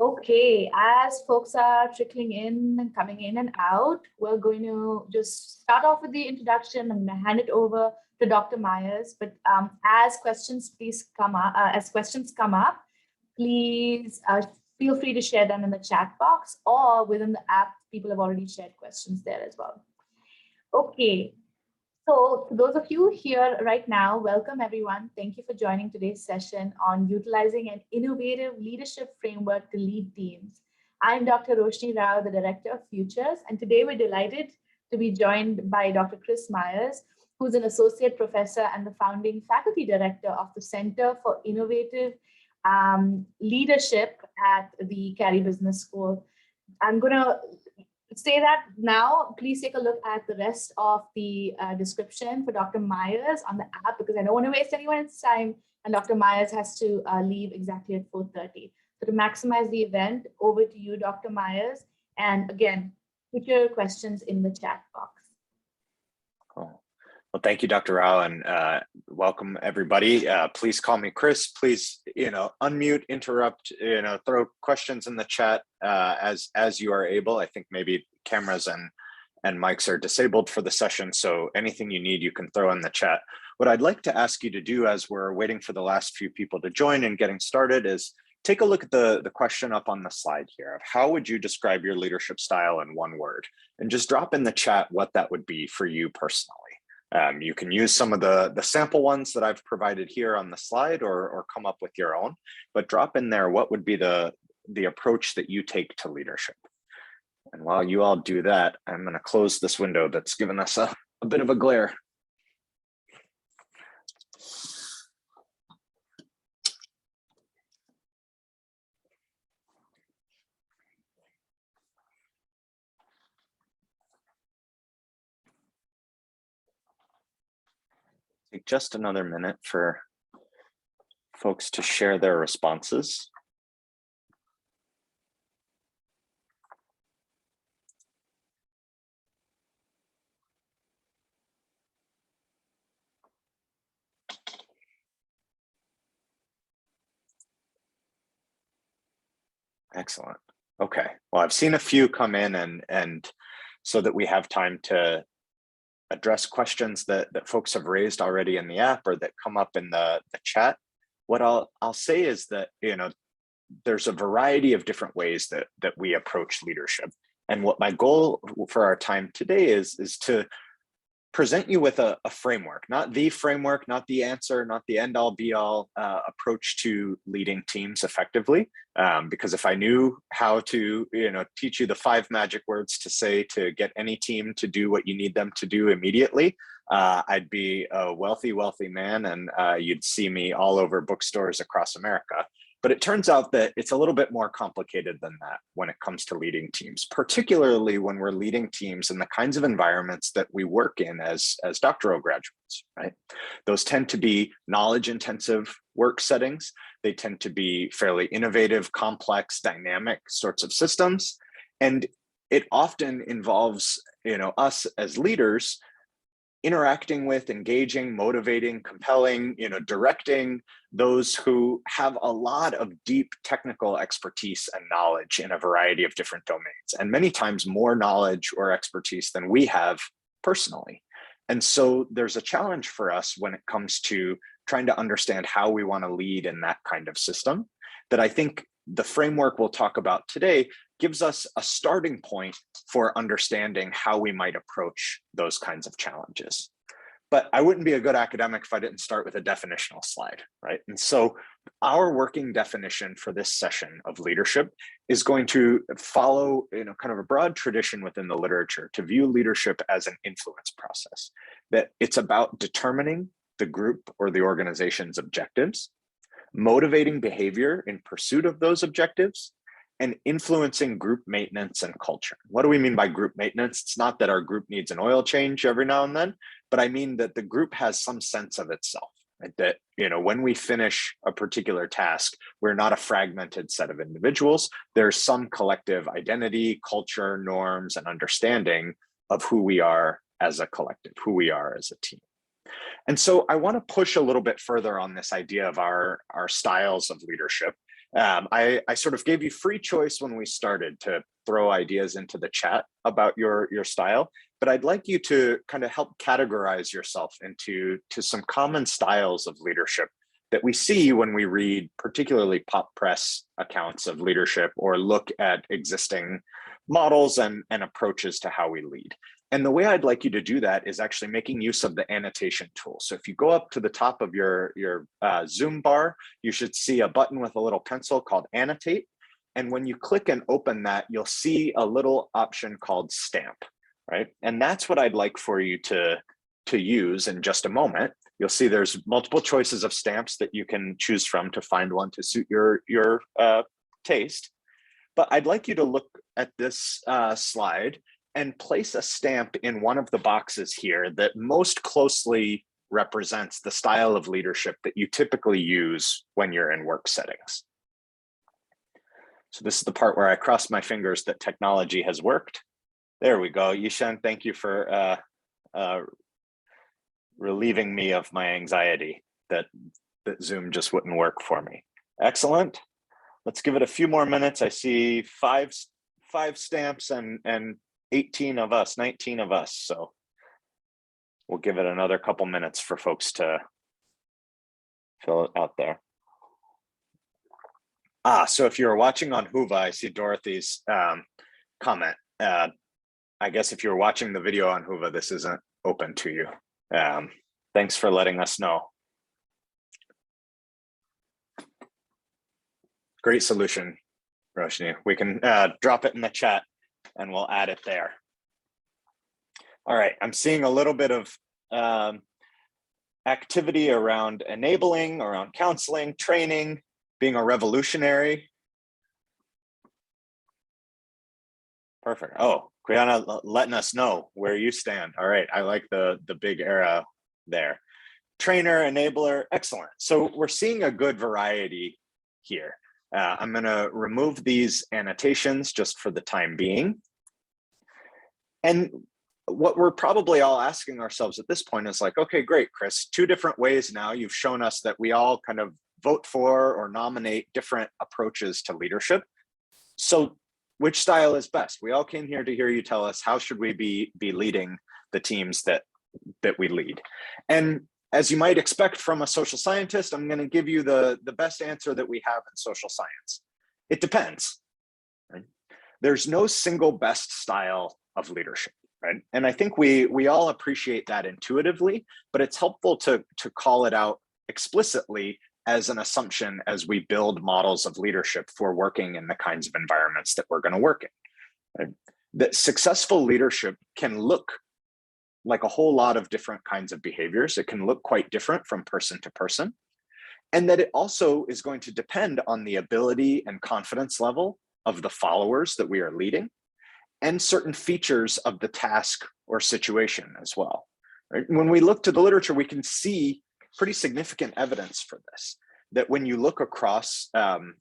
Okay, as folks are trickling in and coming in and out, we're going to just start off with the introduction. I'm going to hand it over to Dr. Myers. But as questions come up, please feel free to share them in the chat box or within the app. People have already shared questions there as well. Okay. So for those of you here right now, welcome everyone. Thank you for joining today's session on utilizing an innovative leadership framework to lead teams. I'm Dr. Roshni Rao, the Director of PHutures, and today we're delighted to be joined by Dr. Chris Myers, who's an Associate Professor and the Founding Faculty Director of the Center for Innovative Leadership at the Carey Business School. I'm going to say that now. Please take a look at the rest of the description for Dr. Myers on the app, because I don't want to waste anyone's time, and Dr. Myers has to leave exactly at 4:30. So to maximize the event, over to you, Dr. Myers. And again, put your questions in the chat box. Cool. Well, thank you, Dr. Rao, and welcome everybody. Please call me Chris. Please, unmute, interrupt, throw questions in the chat as you are able. I think maybe cameras and mics are disabled for the session, so anything you need, you can throw in the chat. What I'd like to ask you to do as we're waiting for the last few people to join and getting started is take a look at the question up on the slide here of how would you describe your leadership style in one word, and just drop in the chat what that would be for you personally. You can use some of the sample ones that I've provided here on the slide or come up with your own, but drop in there what would be the approach that you take to leadership. And while you all do that, I'm going to close this window that's given us a bit of a glare. Take just another minute for folks to share their responses. Excellent. Okay. Well, I've seen a few come in and so that we have time to address questions that folks have raised already in the app or that come up in the chat. What I'll say is that, there's a variety of different ways that we approach leadership. And what my goal for our time today is to present you with a framework, not the framework, not the answer, not the end all be all approach to leading teams effectively. Because if I knew how to, teach you the 5 magic words to say to get any team to do what you need them to do immediately, I'd be a wealthy man, and you'd see me all over bookstores across America. But it turns out that it's a little bit more complicated than that when it comes to leading teams, particularly when we're leading teams in the kinds of environments that we work in as doctoral graduates, right? Those tend to be knowledge-intensive work settings. They tend to be fairly innovative, complex, dynamic sorts of systems. And it often involves, us as leaders interacting with, engaging, motivating, compelling, directing those who have a lot of deep technical expertise and knowledge in a variety of different domains, and many times more knowledge or expertise than we have personally. And so there's a challenge for us when it comes to trying to understand how we want to lead in that kind of system that I think the framework we'll talk about today gives us a starting point for understanding how we might approach those kinds of challenges. But I wouldn't be a good academic if I didn't start with a definitional slide, right? And so our working definition for this session of leadership is going to follow, kind of a broad tradition within the literature to view leadership as an influence process, that it's about determining the group or the organization's objectives, motivating behavior in pursuit of those objectives, and influencing group maintenance and culture. What do we mean by group maintenance? It's not that our group needs an oil change every now and then, but I mean that the group has some sense of itself, right? That, when we finish a particular task, we're not a fragmented set of individuals. There's some collective identity, culture, norms, and understanding of who we are as a collective, who we are as a team. And so I want to push a little bit further on this idea of our styles of leadership I sort of gave you free choice when we started to throw ideas into the chat about your style, but I'd like you to kind of help categorize yourself into some common styles of leadership that we see when we read particularly pop press accounts of leadership or look at existing models and approaches to how we lead. And the way I'd like you to do that is actually making use of the annotation tool. So if you go up to the top of your Zoom bar, you should see a button with a little pencil called Annotate. And when you click and open that, you'll see a little option called Stamp, right? And that's what I'd like for you to use in just a moment. You'll see there's multiple choices of stamps that you can choose from to find one to suit your taste. But I'd like you to look at this slide and place a stamp in one of the boxes here that most closely represents the style of leadership that you typically use when you're in work settings. So this is the part where I cross my fingers that technology has worked. There we go. Yishan, thank you for relieving me of my anxiety that Zoom just wouldn't work for me. Excellent. Let's give it a few more minutes. I see five stamps and 18 of us, 19 of us. So we'll give it another couple minutes for folks to fill it out there. So if you're watching on Whova, I see Dorothy's comment. I guess if you're watching the video on Whova, this isn't open to you. Thanks for letting us know. Great solution, Roshni. We can drop it in the chat and we'll add it there. All right, I'm seeing a little bit of activity around enabling, around counseling, training, being a revolutionary. Perfect. Oh, Kriana letting us know where you stand. All right, I like the big arrow there. Trainer, enabler, excellent. So we're seeing a good variety here. I'm gonna remove these annotations just for the time being. And what we're probably all asking ourselves at this point is like, okay, great, Chris, 2 different ways now. You've shown us that we all kind of vote for or nominate different approaches to leadership. So which style is best? We all came here to hear you tell us how should we be leading the teams that we lead. And as you might expect from a social scientist, I'm going to give you the best answer that we have in social science. It depends. Right? There's no single best style of leadership, right? And I think we all appreciate that intuitively, but it's helpful to call it out explicitly as an assumption as we build models of leadership for working in the kinds of environments that we're going to work in. Right? That successful leadership can look like a whole lot of different kinds of behaviors. It can look quite different from person to person. And that it also is going to depend on the ability and confidence level of the followers that we are leading and certain features of the task or situation as well. Right? When we look to the literature, we can see pretty significant evidence for this. That when you look across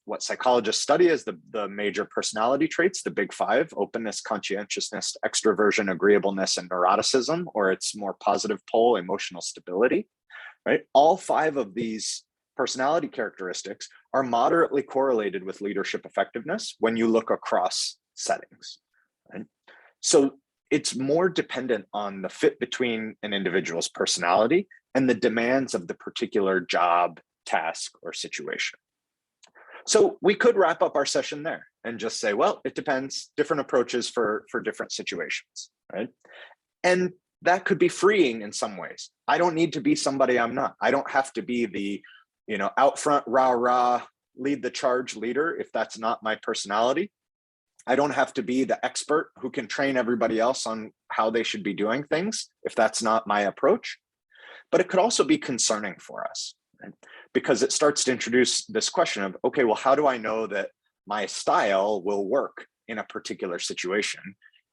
what psychologists study as the major personality traits, the big 5, openness, conscientiousness, extroversion, agreeableness, and neuroticism, or its more positive pole, emotional stability, right? All 5 of these personality characteristics are moderately correlated with leadership effectiveness when you look across settings, right? So it's more dependent on the fit between an individual's personality and the demands of the particular job, task, or situation. So we could wrap up our session there and just say, well, it depends, different approaches for different situations, right? And that could be freeing in some ways. I don't need to be somebody I'm not. I don't have to be the, out front, rah, lead the charge leader if that's not my personality. I don't have to be the expert who can train everybody else on how they should be doing things if that's not my approach. But it could also be concerning for us, right? Because it starts to introduce this question of, okay, well, how do I know that my style will work in a particular situation?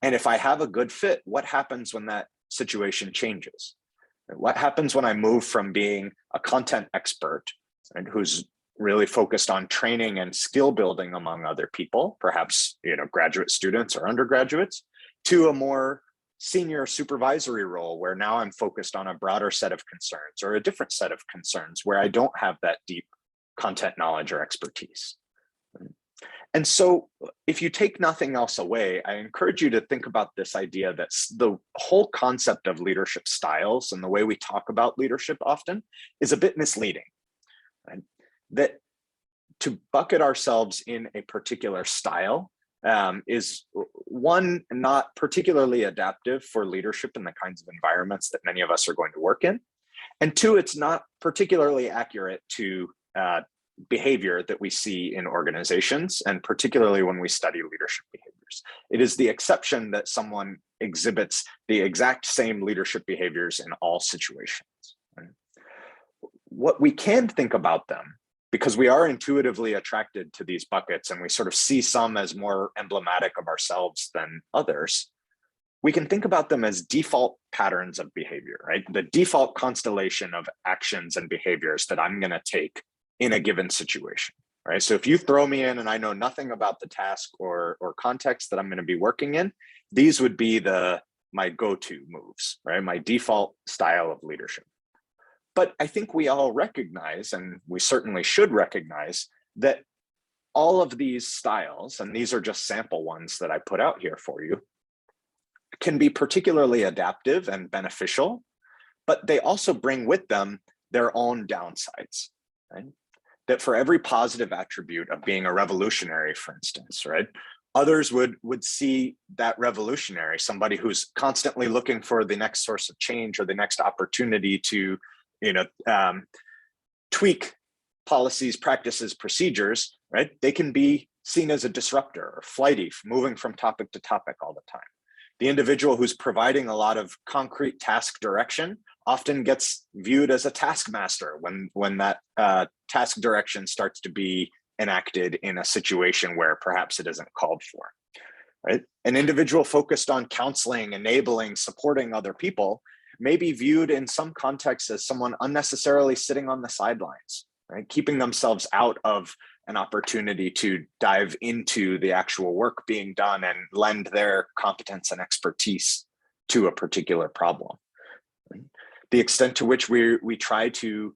And if I have a good fit, what happens when that situation changes? What happens when I move from being a content expert, right, who's really focused on training and skill building among other people, perhaps graduate students or undergraduates, to a more senior supervisory role where now I'm focused on a broader set of concerns or a different set of concerns where I don't have that deep content knowledge or expertise, And so if you take nothing else away, I encourage you to think about this idea that the whole concept of leadership styles and the way we talk about leadership often is a bit misleading, right? That to bucket ourselves in a particular style is one, not particularly adaptive for leadership in the kinds of environments that many of us are going to work in. And two, it's not particularly accurate to behavior that we see in organizations, and particularly when we study leadership behaviors. It is the exception that someone exhibits the exact same leadership behaviors in all situations. Right? What we can think about them, because we are intuitively attracted to these buckets and we sort of see some as more emblematic of ourselves than others, we can think about them as default patterns of behavior, right? The default constellation of actions and behaviors that I'm going to take in a given situation, right? So if you throw me in and I know nothing about the task or context that I'm going to be working in, these would be my go-to moves, right? My default style of leadership. But I think we all recognize, and we certainly should recognize, that all of these styles, and these are just sample ones that I put out here for you, can be particularly adaptive and beneficial, but they also bring with them their own downsides, right? That for every positive attribute of being a revolutionary, for instance, right? Others would see that revolutionary, somebody who's constantly looking for the next source of change or the next opportunity to, tweak policies, practices, procedures, right? They can be seen as a disruptor or flighty, moving from topic to topic all the time. The individual who's providing a lot of concrete task direction often gets viewed as a taskmaster when that task direction starts to be enacted in a situation where perhaps it isn't called for, right? An individual focused on counseling, enabling, supporting other people may be viewed in some contexts as someone unnecessarily sitting on the sidelines, right? Keeping themselves out of an opportunity to dive into the actual work being done and lend their competence and expertise to a particular problem. The extent to which we try to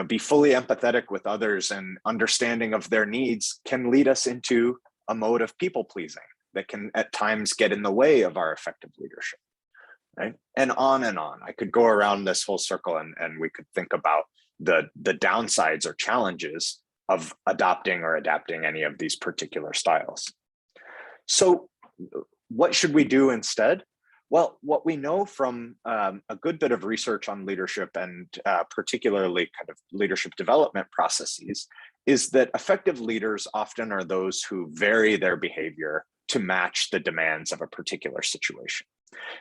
be fully empathetic with others and understanding of their needs can lead us into a mode of people pleasing that can at times get in the way of our effective leadership, right? And on and on. I could go around this whole circle and we could think about the downsides or challenges of adopting or adapting any of these particular styles. So what should we do instead? Well, what we know from a good bit of research on leadership and particularly kind of leadership development processes is that effective leaders often are those who vary their behavior to match the demands of a particular situation.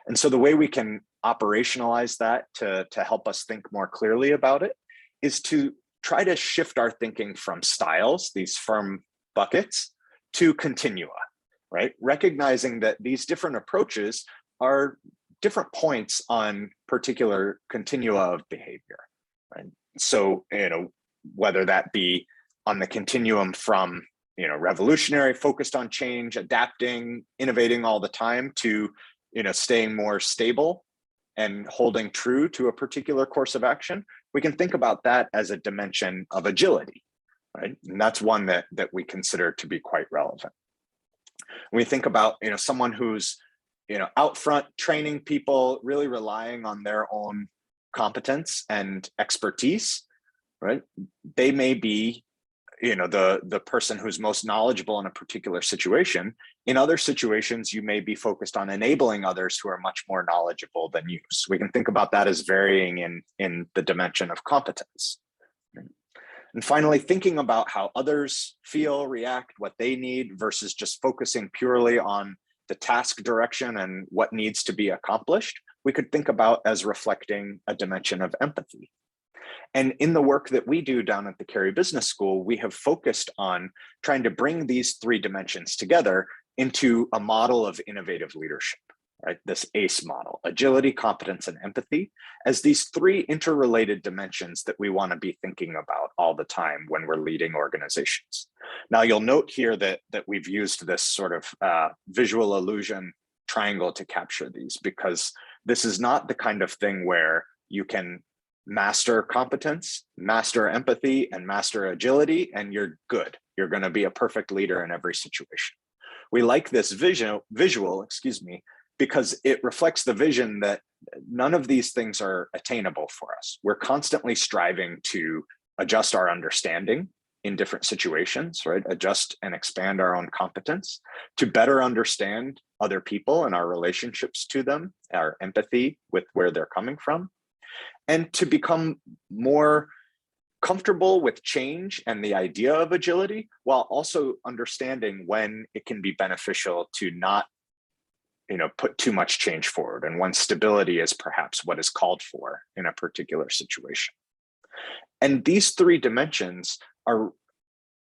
And so the way we can operationalize that to help us think more clearly about it is to try to shift our thinking from styles, these firm buckets, to continua, right? Recognizing that these different approaches are different points on particular continua of behavior, right? So, whether that be on the continuum from, revolutionary, focused on change, adapting, innovating all the time, to, staying more stable and holding true to a particular course of action, we can think about that as a dimension of agility, right? And that's one that we consider to be quite relevant. When we think about, someone who's out front training people, really relying on their own competence and expertise, right? They may be, the person who's most knowledgeable in a particular situation. In other situations, you may be focused on enabling others who are much more knowledgeable than you. So we can think about that as varying in the dimension of competence. And finally, thinking about how others feel, react, what they need versus just focusing purely on the task direction and what needs to be accomplished, we could think about as reflecting a dimension of empathy. And in the work that we do down at the Carey Business School, we have focused on trying to bring these three dimensions together into a model of innovative leadership, right? This ACE model, agility, competence, and empathy, as these three interrelated dimensions that we want to be thinking about all the time when we're leading organizations. Now, you'll note here that we've used this sort of visual illusion triangle to capture these, because this is not the kind of thing where you can master competence, master empathy, and master agility, and you're good. You're going to be a perfect leader in every situation. We like this visual, excuse me, because it reflects the vision that none of these things are attainable for us. We're constantly striving to adjust our understanding in different situations, right? Adjust and expand our own competence to better understand other people and our relationships to them, our empathy with where they're coming from, and to become more comfortable with change and the idea of agility, while also understanding when it can be beneficial to not, put too much change forward, and when stability is perhaps what is called for in a particular situation. And these three dimensions are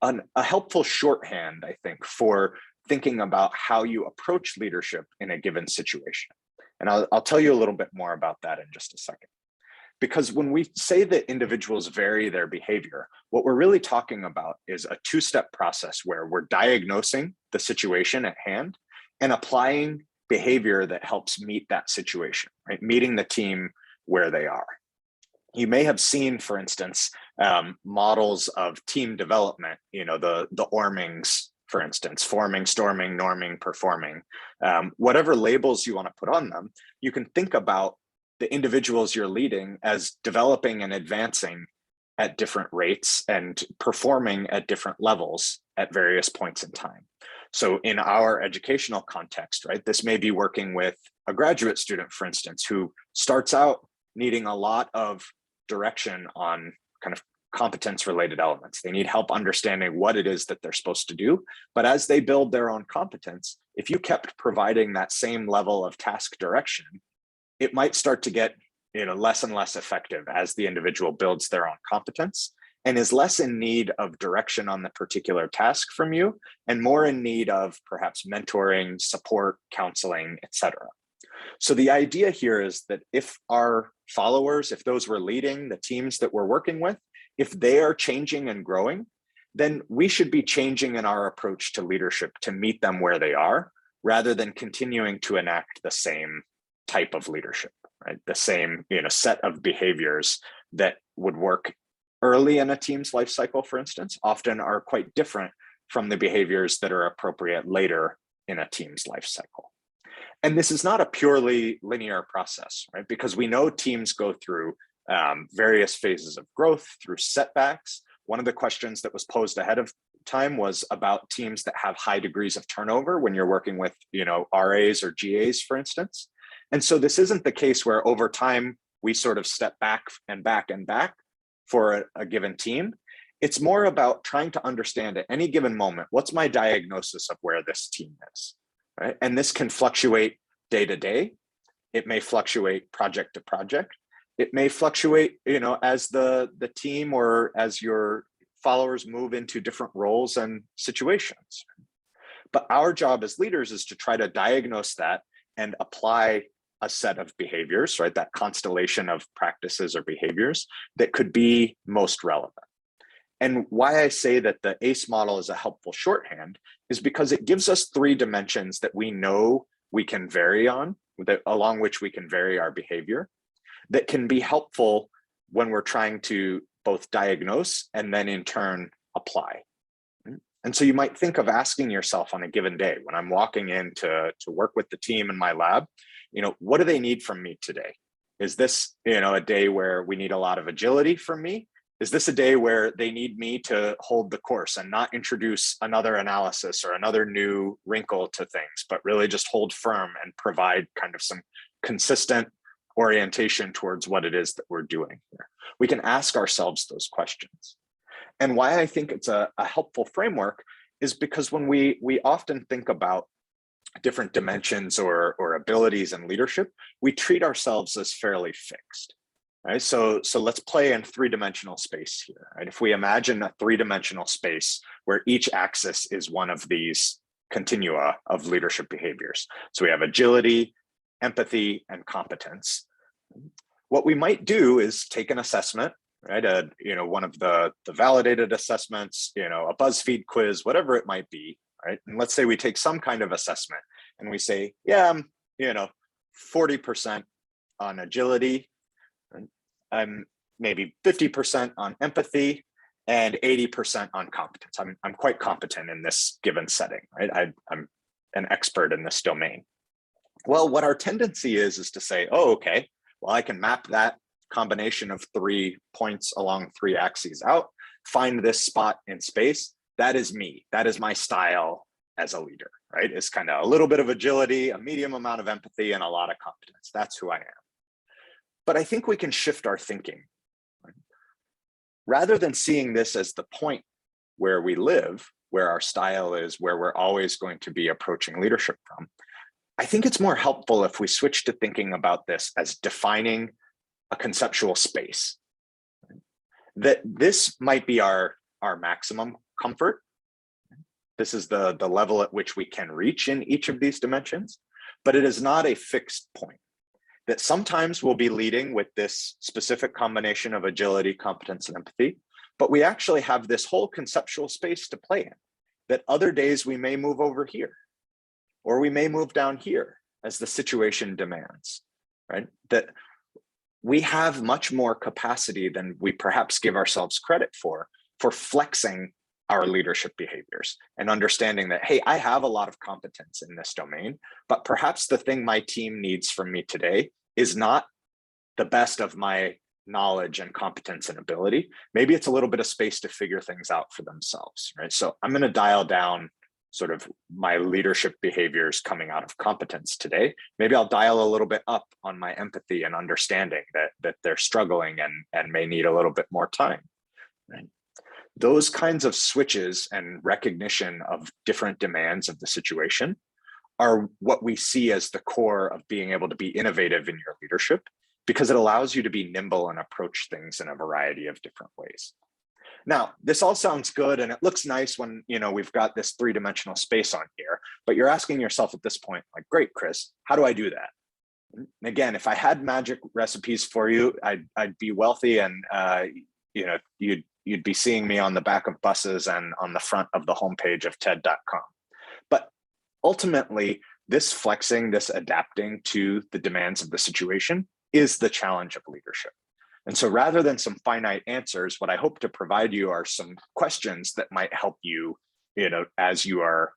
a helpful shorthand, I think, for thinking about how you approach leadership in a given situation. And I'll tell you a little bit more about that in just a second. Because when we say that individuals vary their behavior, what we're really talking about is a two-step process where we're diagnosing the situation at hand and applying behavior that helps meet that situation, right? Meeting the team where they are. You may have seen, for instance, models of team development, the Ormings, for instance, forming, storming, norming, performing, whatever labels you want to put on them. You can think about the individuals you're leading as developing and advancing at different rates and performing at different levels at various points in time. So in our educational context, right, this may be working with a graduate student, for instance, who starts out needing a lot of direction on kind of competence related elements. They need help understanding what it is that they're supposed to do. But as they build their own competence, if you kept providing that same level of task direction, it might start to get less and less effective as the individual builds their own competence and is less in need of direction on the particular task from you and more in need of perhaps mentoring, support, counseling, etc. So the idea here is that if our followers, if those we're leading, the teams that we're working with, if they are changing and growing, then we should be changing in our approach to leadership to meet them where they are, rather than continuing to enact the same type of leadership, right? The same set of behaviors that would work early in a team's life cycle, for instance, often are quite different from the behaviors that are appropriate later in a team's life cycle. And this is not a purely linear process, right? Because we know teams go through various phases of growth, through setbacks. One of the questions that was posed ahead of time was about teams that have high degrees of turnover when you're working with, RAs or GAs, for instance. And so this isn't the case where over time we sort of step back and back and back for a given team. It's more about trying to understand at any given moment, what's my diagnosis of where this team is, right? And this can fluctuate day to day. It may fluctuate project to project. It may fluctuate, as the team or as your followers move into different roles and situations. But our job as leaders is to try to diagnose that and apply a set of behaviors, right? That constellation of practices or behaviors that could be most relevant. And why I say that the ACE model is a helpful shorthand is because it gives us three dimensions that we know we can vary on, along which we can vary our behavior, that can be helpful when we're trying to both diagnose and then in turn apply. And so you might think of asking yourself on a given day, when I'm walking in to work with the team in my lab, what do they need from me today? Is this, a day where we need a lot of agility from me? Is this a day where they need me to hold the course and not introduce another analysis or another new wrinkle to things, but really just hold firm and provide kind of some consistent orientation towards what it is that we're doing here? We can ask ourselves those questions. And why I think it's a helpful framework is because when we often think about different dimensions or abilities in leadership, we treat ourselves as fairly fixed, right? So let's play in three-dimensional space here, right? If we imagine a three-dimensional space where each axis is one of these continua of leadership behaviors. So we have agility, empathy, and competence. What we might do is take an assessment, right? One of the validated assessments, a BuzzFeed quiz, whatever it might be, right? And let's say we take some kind of assessment and we say, yeah, I'm, 40% on agility. I'm maybe 50% on empathy and 80% on competence. I'm quite competent in this given setting, right? I'm an expert in this domain. Well, what our tendency is to say, oh, okay, well, I can map that combination of 3 points along 3 axes out, find this spot in space. That is me. That is my style as a leader, right? It's kind of a little bit of agility, a medium amount of empathy, and a lot of competence. That's who I am. But I think we can shift our thinking. Right? Rather than seeing this as the point where we live, where our style is, where we're always going to be approaching leadership from, I think it's more helpful if we switch to thinking about this as defining a conceptual space. That this might be our maximum comfort. This is the level at which we can reach in each of these dimensions, but it is not a fixed point. That sometimes we'll be leading with this specific combination of agility, competence, and empathy, but we actually have this whole conceptual space to play in. That other days we may move over here, or we may move down here as the situation demands, right? That we have much more capacity than we perhaps give ourselves credit for flexing our leadership behaviors and understanding that, hey, I have a lot of competence in this domain, but perhaps the thing my team needs from me today is not the best of my knowledge and competence and ability. Maybe it's a little bit of space to figure things out for themselves, right? So I'm going to dial down sort of my leadership behaviors coming out of competence today. Maybe I'll dial a little bit up on my empathy and understanding that they're struggling and may need a little bit more time. Right? Those kinds of switches and recognition of different demands of the situation are what we see as the core of being able to be innovative in your leadership, because it allows you to be nimble and approach things in a variety of different ways. Now, this all sounds good and it looks nice when, we've got this 3-dimensional space on here, but you're asking yourself at this point, like, great, Chris, how do I do that? And again, if I had magic recipes for you, I'd be wealthy and, you'd be seeing me on the back of buses and on the front of the homepage of TED.com. But ultimately, this flexing, this adapting to the demands of the situation is the challenge of leadership. And so rather than some finite answers, what I hope to provide you are some questions that might help you, as you are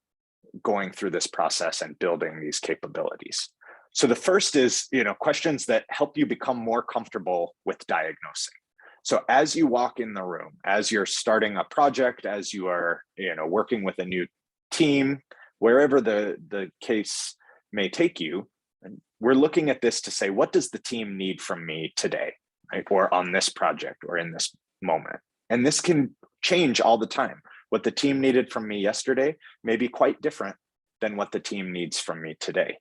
going through this process and building these capabilities. So the first is, questions that help you become more comfortable with diagnosing. So as you walk in the room, as you're starting a project, as you are, working with a new team, wherever the case may take you, we're looking at this to say, what does the team need from me today? Right? Or on this project or in this moment. And this can change all the time. What the team needed from me yesterday may be quite different than what the team needs from me today.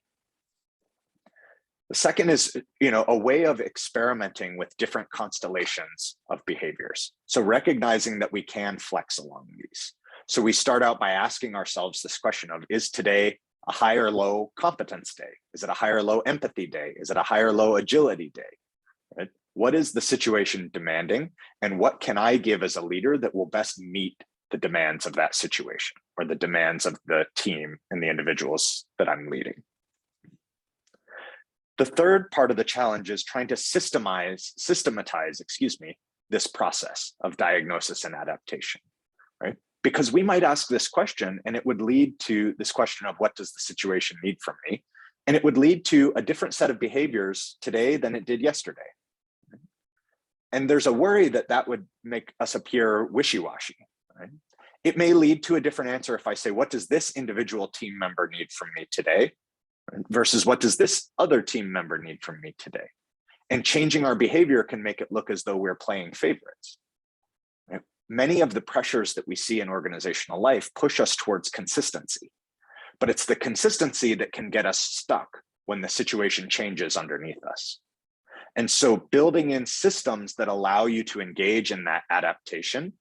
The second is, a way of experimenting with different constellations of behaviors. So recognizing that we can flex along these. So we start out by asking ourselves this question of, is today a high or low competence day? Is it a high or low empathy day? Is it a high or low agility day? Right? What is the situation demanding? And what can I give as a leader that will best meet the demands of that situation or the demands of the team and the individuals that I'm leading? The third part of the challenge is trying to systematize, this process of diagnosis and adaptation, right? Because we might ask this question and it would lead to this question of, what does the situation need from me? And it would lead to a different set of behaviors today than it did yesterday. And there's a worry that that would make us appear wishy-washy, right? It may lead to a different answer if I say, what does this individual team member need from me today? Versus what does this other team member need from me today? And changing our behavior can make it look as though we're playing favorites. Right? Many of the pressures that we see in organizational life push us towards consistency, but it's the consistency that can get us stuck when the situation changes underneath us. And so building in systems that allow you to engage in that adaptation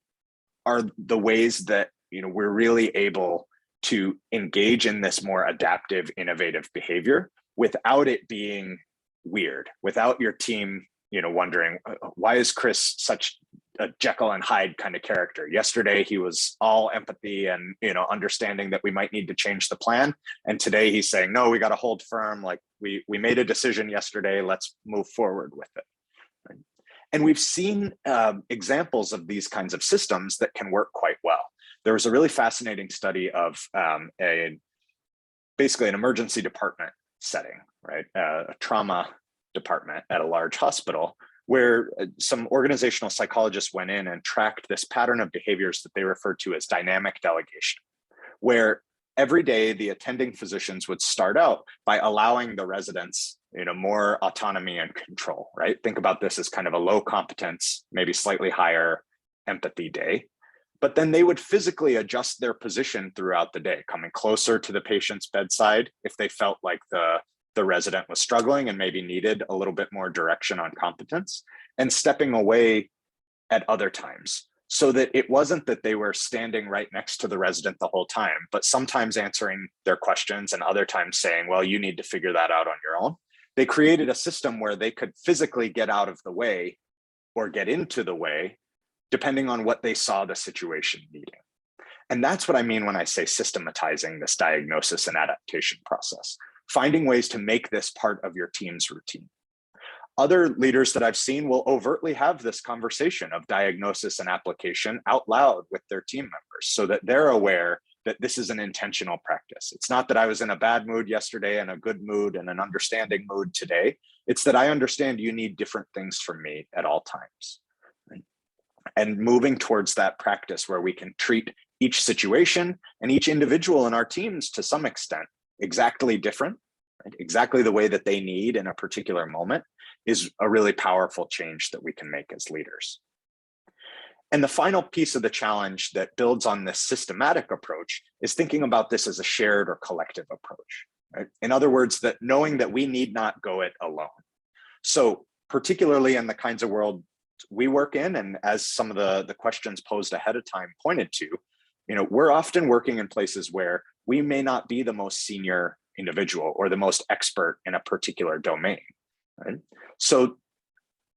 are the ways that we're really able to engage in this more adaptive, innovative behavior without it being weird, without your team, wondering, why is Chris such a Jekyll and Hyde kind of character? Yesterday, he was all empathy and, understanding that we might need to change the plan. And today he's saying, no, we got to hold firm. Like we made a decision yesterday, let's move forward with it. Right? And we've seen examples of these kinds of systems that can work quite well. There was a really fascinating study of basically an emergency department setting, right? A trauma department at a large hospital, where some organizational psychologists went in and tracked this pattern of behaviors that they referred to as dynamic delegation, where every day the attending physicians would start out by allowing the residents, more autonomy and control, right? Think about this as kind of a low competence, maybe slightly higher empathy day. But then they would physically adjust their position throughout the day, coming closer to the patient's bedside if they felt like the resident was struggling and maybe needed a little bit more direction on competence, and stepping away at other times, so that it wasn't that they were standing right next to the resident the whole time, but sometimes answering their questions and other times saying, well, you need to figure that out on your own. They created a system where they could physically get out of the way or get into the way, depending on what they saw the situation needing. And that's what I mean when I say systematizing this diagnosis and adaptation process, finding ways to make this part of your team's routine. Other leaders that I've seen will overtly have this conversation of diagnosis and application out loud with their team members so that they're aware that this is an intentional practice. It's not that I was in a bad mood yesterday and a good mood and an understanding mood today. It's that I understand you need different things from me at all times. And moving towards that practice where we can treat each situation and each individual in our teams to some extent exactly different, right? Exactly the way that they need in a particular moment, is a really powerful change that we can make as leaders. And the final piece of the challenge that builds on this systematic approach is thinking about this as a shared or collective approach, right? In other words, that knowing that we need not go it alone. So particularly in the kinds of world we work in, and as some of the questions posed ahead of time pointed to, we're often working in places where we may not be the most senior individual or the most expert in a particular domain, right? So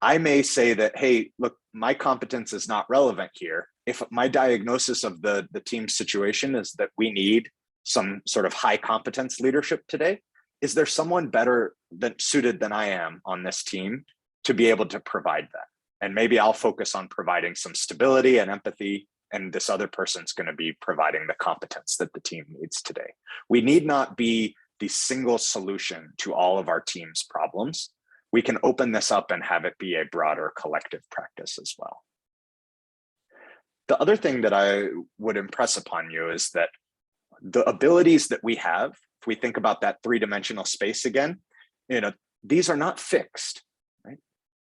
I may say that, hey, look, my competence is not relevant here. If my diagnosis of the team situation is that we need some sort of high competence leadership today, is there someone better suited than I am on this team to be able to provide that? And maybe I'll focus on providing some stability and empathy, and this other person's going to be providing the competence that the team needs today. We need not be the single solution to all of our team's problems. We can open this up and have it be a broader collective practice as well. The other thing that I would impress upon you is that the abilities that we have, if we think about that three-dimensional space again, these are not fixed, right?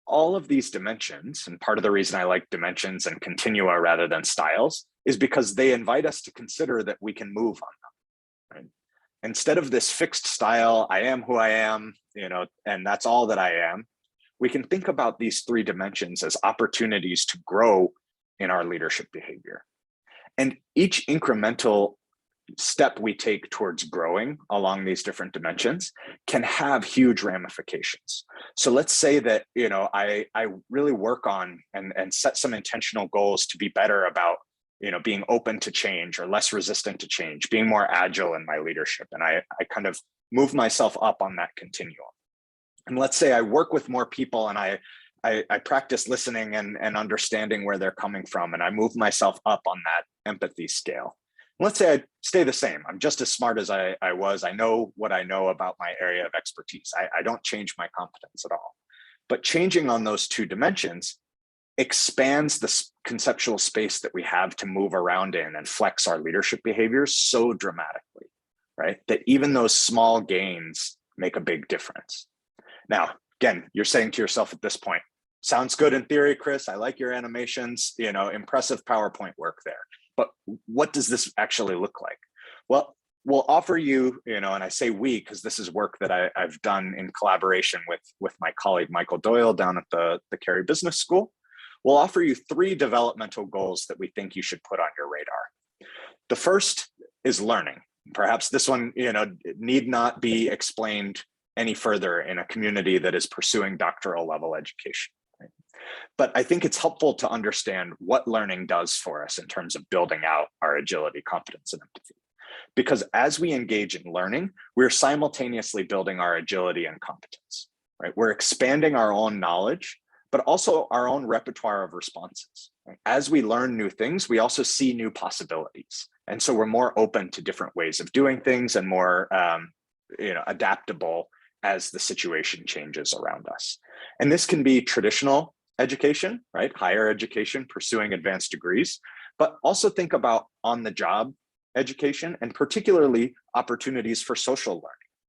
All of these dimensions, and part of the reason I like dimensions and continua rather than styles, is because they invite us to consider that we can move on them, right? Instead of this fixed style, I am who I am, and that's all that I am, we can think about these three dimensions as opportunities to grow in our leadership behavior. And each incremental step we take towards growing along these different dimensions can have huge ramifications. So let's say that, I really work on and set some intentional goals to be better about being open to change or less resistant to change, being more agile in my leadership. And I kind of move myself up on that continuum. And let's say I work with more people and I practice listening and understanding where they're coming from, and I move myself up on that empathy scale. And let's say I stay the same. I'm just as smart as I was. I know what I know about my area of expertise. I don't change my competence at all. But changing on those two dimensions expands the conceptual space that we have to move around in and flex our leadership behaviors so dramatically, right? That even those small gains make a big difference. Now, again, you're saying to yourself at this point, sounds good in theory, Chris. I like your animations, impressive PowerPoint work there. But what does this actually look like? Well, we'll offer you, and I say we, because this is work that I've done in collaboration with my colleague, Michael Doyle, down at the Carey Business School. We'll offer you 3 developmental goals that we think you should put on your radar. The first is learning. Perhaps this one, need not be explained any further in a community that is pursuing doctoral level education. Right? But I think it's helpful to understand what learning does for us in terms of building out our agility, competence, and empathy. Because as we engage in learning, we're simultaneously building our agility and competence, right? We're expanding our own knowledge, but also our own repertoire of responses. As we learn new things, we also see new possibilities. And so we're more open to different ways of doing things and more adaptable as the situation changes around us. And this can be traditional education, right? Higher education, pursuing advanced degrees, but also think about on-the-job education and particularly opportunities for social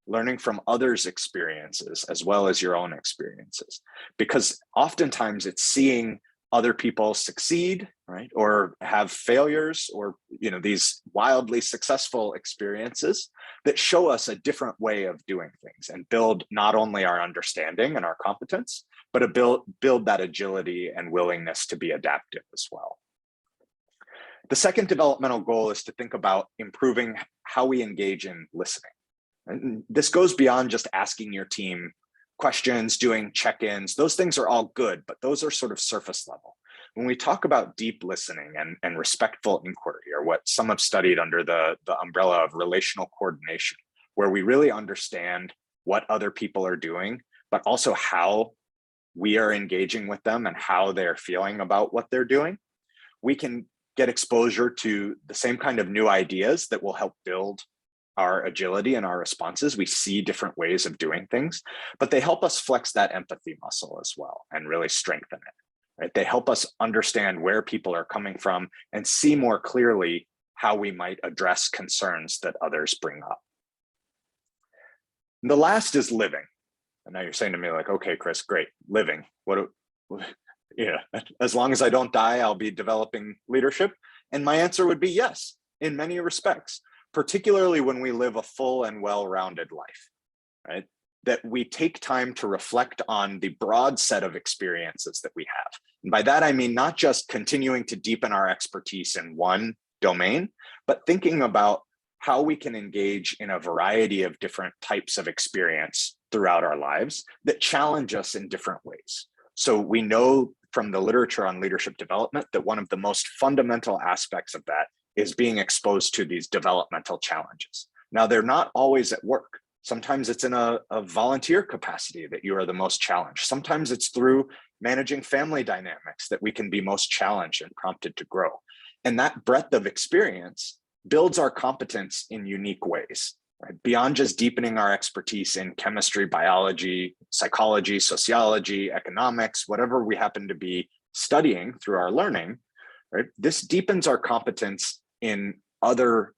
learning from others' experiences as well as your own experiences. Because oftentimes it's seeing other people succeed, right? Or have failures or, these wildly successful experiences that show us a different way of doing things and build not only our understanding and our competence, but build that agility and willingness to be adaptive as well. The second developmental goal is to think about improving how we engage in listening. And this goes beyond just asking your team questions, doing check-ins. Those things are all good, but those are sort of surface level. When we talk about deep listening and respectful inquiry, or what some have studied under the umbrella of relational coordination, where we really understand what other people are doing, but also how we are engaging with them and how they're feeling about what they're doing, we can get exposure to the same kind of new ideas that will help build our agility and our responses. We see different ways of doing things, but they help us flex that empathy muscle as well and really strengthen it, right? They help us understand where people are coming from and see more clearly how we might address concerns that others bring up. And the last is living. And now you're saying to me like, okay, Chris, great, living. As long as I don't die, I'll be developing leadership. And my answer would be yes, in many respects, particularly when we live a full and well-rounded life, right? That we take time to reflect on the broad set of experiences that we have. And by that, I mean, not just continuing to deepen our expertise in one domain, but thinking about how we can engage in a variety of different types of experience throughout our lives that challenge us in different ways. So we know from the literature on leadership development that one of the most fundamental aspects of that is being exposed to these developmental challenges. Now, they're not always at work. Sometimes it's in a volunteer capacity that you are the most challenged. Sometimes it's through managing family dynamics that we can be most challenged and prompted to grow. And that breadth of experience builds our competence in unique ways, right? Beyond just deepening our expertise in chemistry, biology, psychology, sociology, economics, whatever we happen to be studying through our learning, right? This deepens our competence in other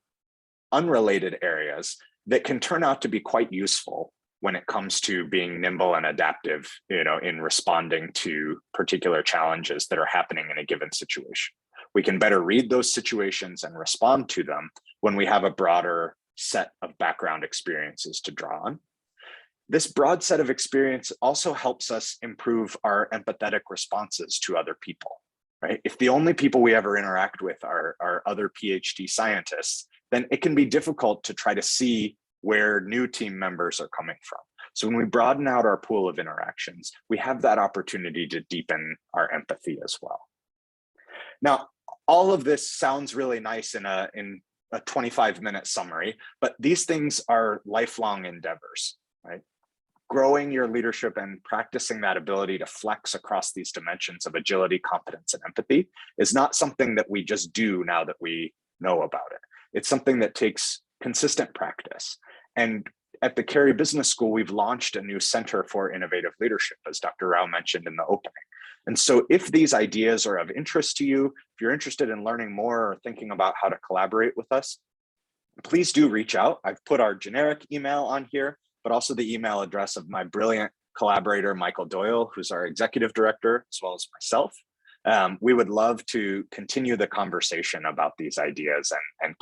unrelated areas that can turn out to be quite useful when it comes to being nimble and adaptive, in responding to particular challenges that are happening in a given situation. We can better read those situations and respond to them when we have a broader set of background experiences to draw on. This broad set of experience also helps us improve our empathetic responses to other people, right? If the only people we ever interact with are other PhD scientists, then it can be difficult to try to see where new team members are coming from. So when we broaden out our pool of interactions, we have that opportunity to deepen our empathy as well. Now, all of this sounds really nice in a 25-minute summary, but these things are lifelong endeavors, right? Growing your leadership and practicing that ability to flex across these dimensions of agility, competence, and empathy is not something that we just do now that we know about it. It's something that takes consistent practice. And at the Carey Business School, we've launched a new Center for Innovative Leadership, as Dr. Rao mentioned in the opening. And so if these ideas are of interest to you, if you're interested in learning more or thinking about how to collaborate with us, please do reach out. I've put our generic email on here, but also the email address of my brilliant collaborator, Michael Doyle, who's our executive director, as well as myself. We would love to continue the conversation about these ideas and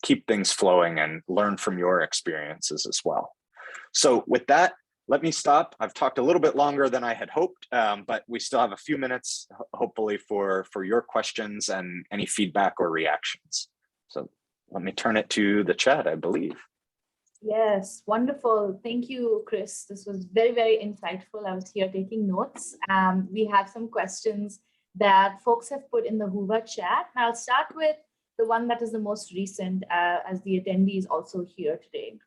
keep things flowing and learn from your experiences as well. So with that, let me stop. I've talked a little bit longer than I had hoped, but we still have a few minutes, hopefully, for your questions and any feedback or reactions. So let me turn it to the chat, I believe. Yes, wonderful. Thank you, Chris. This was very, very insightful. I was here taking notes. We have some questions that folks have put in the Hoover chat. And I'll start with the one that is the most recent, as the attendee is also here today.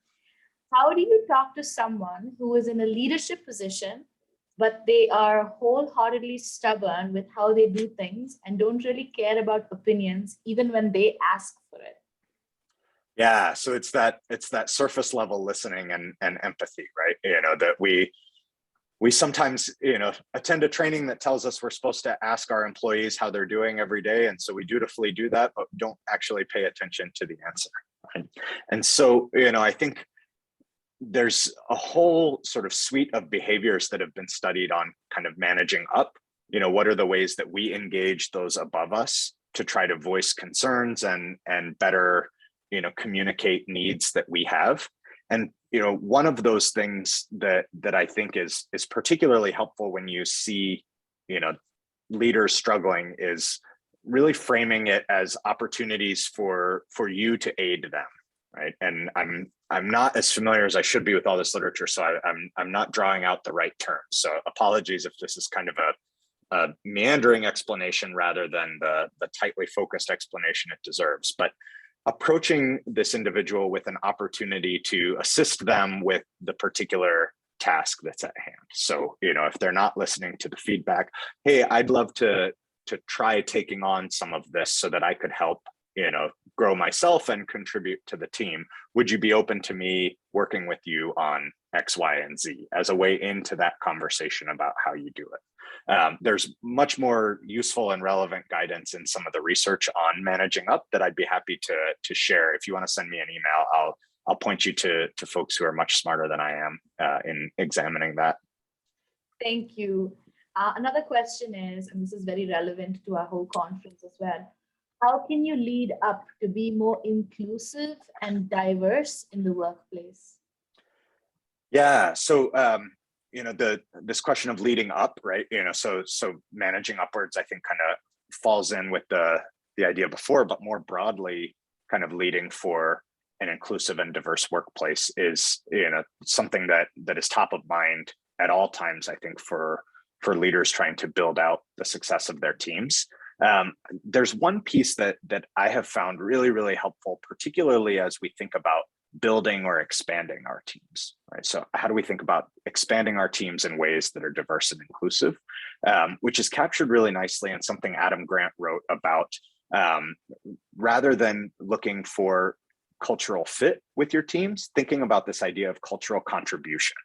How do you talk to someone who is in a leadership position but they are wholeheartedly stubborn with how they do things and don't really care about opinions, even when they ask for it. Yeah, so it's that surface level listening and empathy, right? You know, that we sometimes, you know, attend a training that tells us we're supposed to ask our employees how they're doing every day, and so we dutifully do that, but don't actually pay attention to the answer. Right? And so, you know, I think there's a whole sort of suite of behaviors that have been studied on kind of managing up. You know, what are the ways that we engage those above us to try to voice concerns and better, you know, communicate needs that we have. And, you know, one of those things that I think is particularly helpful when you see, you know, leaders struggling is really framing it as opportunities for you to aid them, right? And I'm not as familiar as I should be with all this literature, so I'm not drawing out the right terms. So apologies if this is kind of a meandering explanation rather than the tightly focused explanation it deserves. But approaching this individual with an opportunity to assist them with the particular task that's at hand. So, you know, if they're not listening to the feedback, hey, I'd love to try taking on some of this so that I could help, you know, grow myself and contribute to the team. Would you be open to me working with you on X, Y, and Z as a way into that conversation about how you do it? There's much more useful and relevant guidance in some of the research on managing up that I'd be happy to share. If you want to send me an email, I'll point you to folks who are much smarter than I am in examining that. Thank you. Another question is, and this is very relevant to our whole conference as well, how can you lead up to be more inclusive and diverse in the workplace? Yeah, so you know, this question of leading up, right? You know, so managing upwards, I think, kind of falls in with the idea before, but more broadly, kind of leading for an inclusive and diverse workplace is, you know, something that is top of mind at all times, I think, for leaders trying to build out the success of their teams. There's one piece that I have found really, really helpful, particularly as we think about building or expanding our teams, right? So how do we think about expanding our teams in ways that are diverse and inclusive, which is captured really nicely in something Adam Grant wrote about, rather than looking for cultural fit with your teams, thinking about this idea of cultural contribution.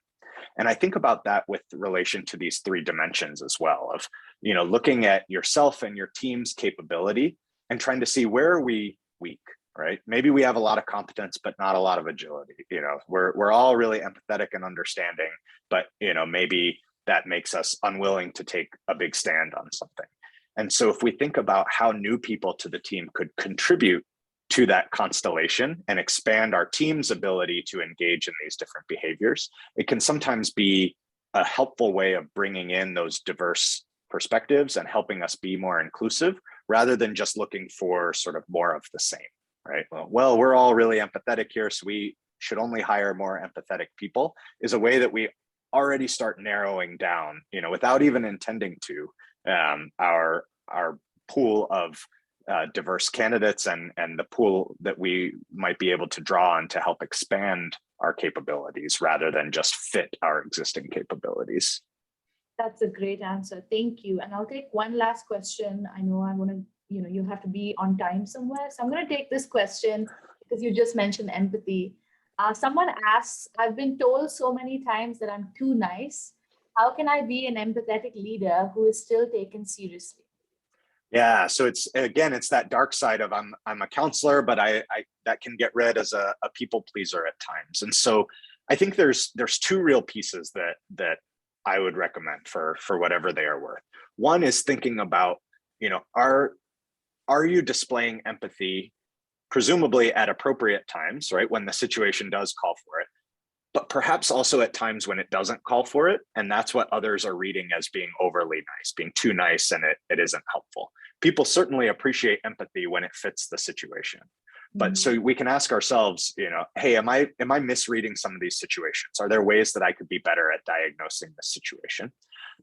And I think about that with relation to these three dimensions as well, of, you know, looking at yourself and your team's capability and trying to see, where are we weak? Right? Maybe we have a lot of competence, but not a lot of agility. You know, we're all really empathetic and understanding, but, you know, maybe that makes us unwilling to take a big stand on something. And so if we think about how new people to the team could contribute to that constellation and expand our team's ability to engage in these different behaviors, it can sometimes be a helpful way of bringing in those diverse perspectives and helping us be more inclusive, rather than just looking for sort of more of the same. Right? Well, we're all really empathetic here, so we should only hire more empathetic people, is a way that we already start narrowing down, you know, without even intending to, our pool of diverse candidates and the pool that we might be able to draw on to help expand our capabilities rather than just fit our existing capabilities. That's a great answer. Thank you. And I'll take one last question. I know I want to, you know, you have to be on time somewhere. So I'm going to take this question because you just mentioned empathy. Someone asks, I've been told so many times that I'm too nice. How can I be an empathetic leader who is still taken seriously? Yeah, so it's that dark side of I'm a counselor, but I that can get read as a people pleaser at times. And so I think there's two real pieces that I would recommend for whatever they are worth. One is thinking about, you know, are you displaying empathy, presumably at appropriate times, right, when the situation does call for it, but perhaps also at times when it doesn't call for it, and that's what others are reading as being overly nice, being too nice, and it isn't helpful. People certainly appreciate empathy when it fits the situation. But so we can ask ourselves, you know, hey, am I misreading some of these situations? Are there ways that I could be better at diagnosing this situation?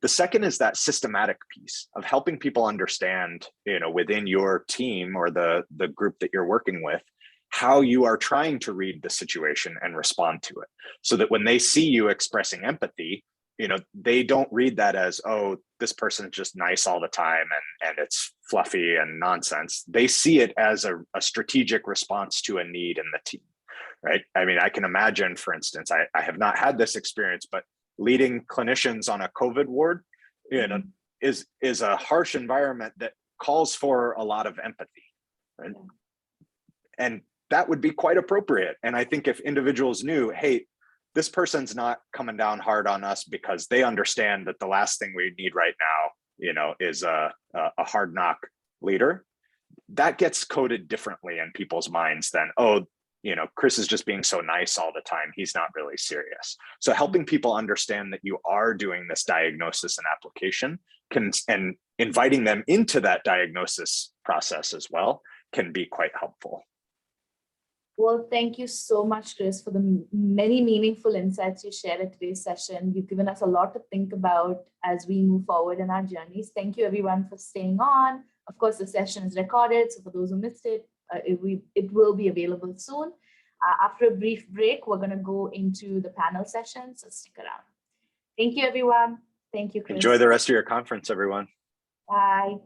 The second is that systematic piece of helping people understand, you know, within your team or the group that you're working with, how you are trying to read the situation and respond to it, so that when they see you expressing empathy, they don't read that as, oh, this person's just nice all the time and it's fluffy and nonsense. They see it as a strategic response to a need in the team, right? I mean, I can imagine, for instance, I have not had this experience, but leading clinicians on a COVID ward, is a harsh environment that calls for a lot of empathy, right? And that would be quite appropriate. And I think if individuals knew, hey, this person's not coming down hard on us because they understand that the last thing we need right now, is a hard knock leader, that gets coded differently in people's minds than, oh, Chris is just being so nice all the time. He's not really serious. So helping people understand that you are doing this diagnosis and application and inviting them into that diagnosis process as well can be quite helpful. Well, thank you so much, Chris, for the many meaningful insights you shared at today's session. You've given us a lot to think about as we move forward in our journeys. Thank you, everyone, for staying on. Of course, the session is recorded, so for those who missed it, it will be available soon. After a brief break, we're going to go into the panel session, so stick around. Thank you, everyone. Thank you, Chris. Enjoy the rest of your conference, everyone. Bye.